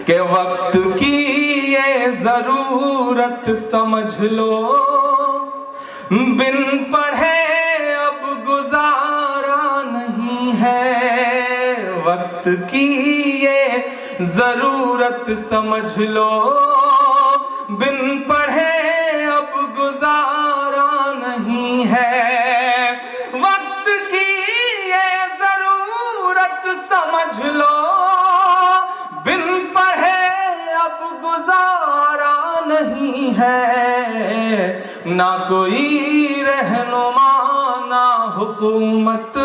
کہ وقت کی یہ ضرورت سمجھ لو، بن پڑھے اب گزارا نہیں ہے، وقت کی یہ ضرورت سمجھ لو، بن پڑھے اب گزارا نہیں ہے، وقت کی یہ ضرورت سمجھ لو، بن پڑھے اب گزارا نہیں ہے، نہ کوئی رہنما نہ حکومت،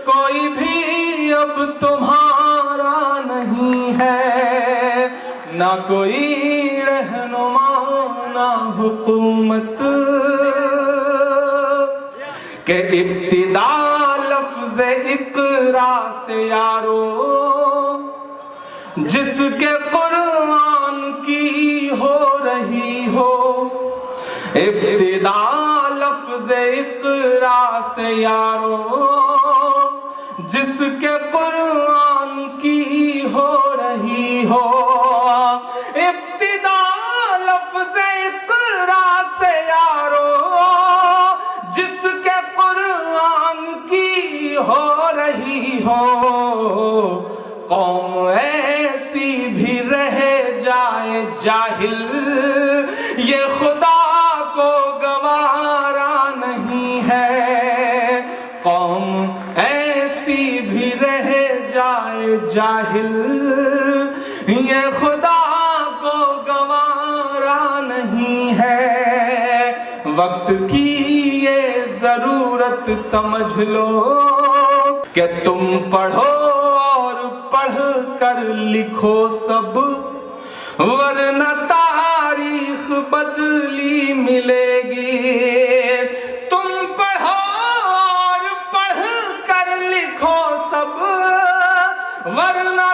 کوئی بھی اب تمہارا نہیں ہے، نہ کوئی رہنما نہ حکومت، کہ ابتدا لفظ اقرا سے یارو، جس کے قرآن کی ہو رہی ہو، ابتدا لفظ اقرا سے یارو، جس کے قرآن کی ہو رہی ہو، ابتدا لفظ اقرا سے یارو، جس کے قرآن کی ہو رہی ہو، قوم ایسی بھی رہ جائے جاہل، یہ خدا کو گوارا نہیں ہے، قوم ایسی بھی رہ جائے جاہل، یہ خدا کو گوارا نہیں ہے، وقت کی یہ ضرورت سمجھ لو، کہ تم پڑھو اور پڑھ کر لکھو سب، ورنہ تاریخ بدلی ملے گی، تم پڑھو اور پڑھ کر لکھو سب، ورنہ